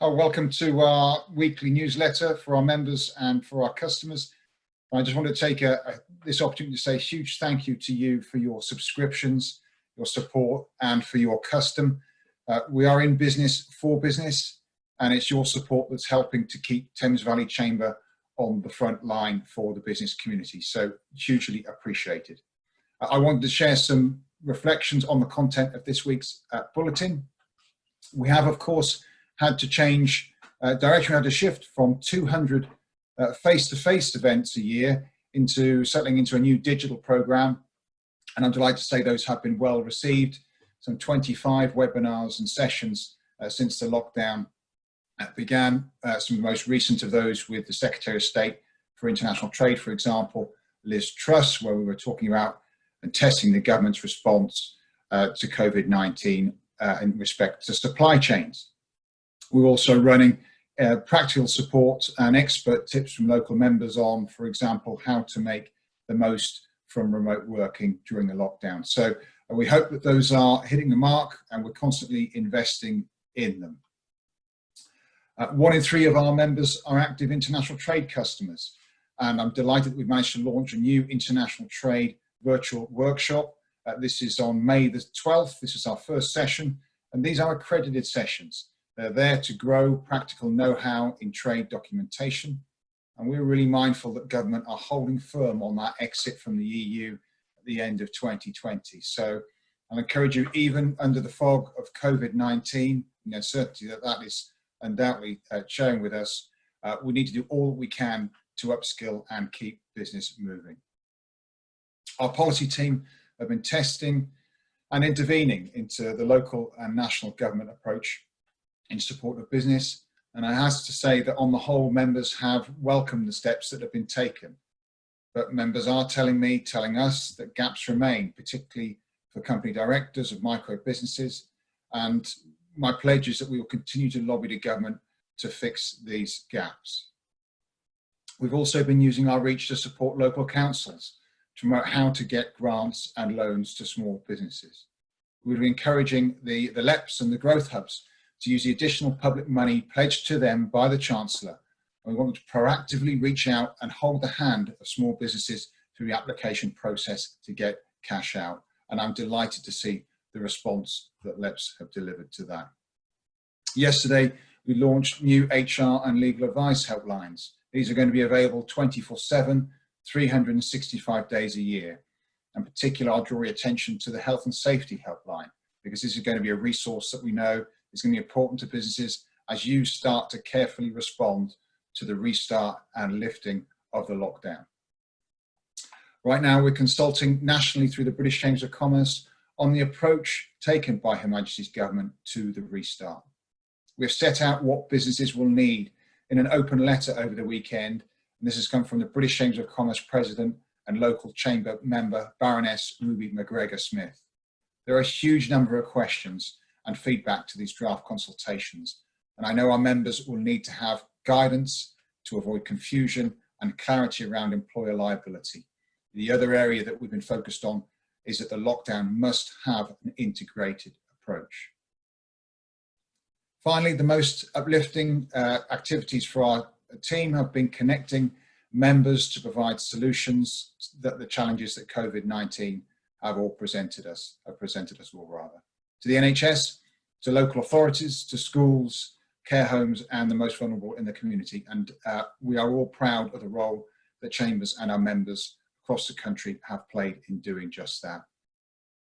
Welcome to our weekly newsletter for our members and for our customers. I just want to take this opportunity to say a huge thank you to you for your subscriptions, your support, and for your custom. We are in business for business, and it's your support that's helping to keep Thames Valley Chamber on the front line for the business community. So hugely appreciated. I wanted to share some reflections on the content of this week's bulletin. We have, of course, had to change direction. We had to shift from 200 face-to-face events a year into settling into a new digital program. And I'm delighted to say those have been well received. Some 25 webinars and sessions since the lockdown began. Some of the most recent of those with the Secretary of State for International Trade, for example, Liz Truss, where we were talking about and testing the government's response to COVID-19 in respect to supply chains. We're also running practical support and expert tips from local members on, for example, how to make the most from remote working during the lockdown. So we hope that those are hitting the mark, and we're constantly investing in them. 1 in 3 of our members are active international trade customers, and I'm delighted that we've managed to launch a new international trade virtual workshop. This is on May the 12th. This is our first session, and these are accredited sessions. They're there to grow practical know-how in trade documentation. And we're really mindful that government are holding firm on that exit from the EU at the end of 2020. So I'll encourage you, even under the fog of COVID-19, the uncertainty that is undoubtedly sharing with us, we need to do all we can to upskill and keep business moving. Our policy team have been testing and intervening into the local and national government approach in support of business, and I have to say that on the whole, members have welcomed the steps that have been taken. But members are telling us that gaps remain, particularly for company directors of micro businesses, and my pledge is that we will continue to lobby the government to fix these gaps. We've also been using our reach to support local councils to promote how to get grants and loans to small businesses. We're encouraging the LEPs and the growth hubs to use the additional public money pledged to them by the Chancellor. And we want to proactively reach out and hold the hand of small businesses through the application process to get cash out. And I'm delighted to see the response that LEPs have delivered to that. Yesterday, we launched new HR and legal advice helplines. These are going to be available 24/7, 365 days a year. In particular, I'll draw your attention to the health and safety helpline, because this is going to be a resource that we know is going to be important to businesses as you start to carefully respond to the restart and lifting of the lockdown. Right now, we're consulting nationally through the British Chamber of Commerce on the approach taken by Her Majesty's government to the restart. We've set out what businesses will need in an open letter over the weekend, and this has come from the British Chamber of Commerce President and local Chamber member, Baroness Ruby McGregor Smith. There are a huge number of questions and feedback to these draft consultations, and I know our members will need to have guidance to avoid confusion and clarity around employer liability. The other area that we've been focused on is that the lockdown must have an integrated approach. Finally, the most uplifting activities for our team have been connecting members to provide solutions that the challenges that COVID-19 have presented us all rather. To the NHS, to local authorities, to schools, care homes, and the most vulnerable in the community. And we are all proud of the role that Chambers and our members across the country have played in doing just that.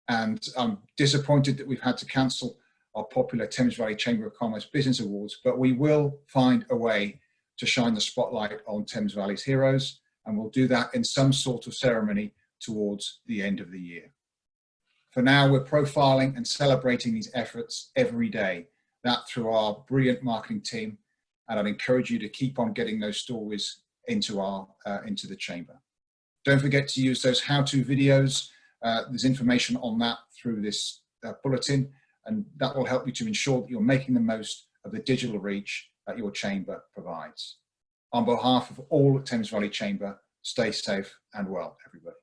And I'm disappointed that we've had to cancel our popular Thames Valley Chamber of Commerce Business Awards, but we will find a way to shine the spotlight on Thames Valley's heroes, and we'll do that in some sort of ceremony towards the end of the year. For now, we're profiling and celebrating these efforts every day, that through our brilliant marketing team, and I'd encourage you to keep on getting those stories into the chamber. Don't forget to use those how-to videos. There's information on that through this bulletin, and that will help you to ensure that you're making the most of the digital reach that your chamber provides. On behalf of all at Thames Valley Chamber, stay safe and well, everybody.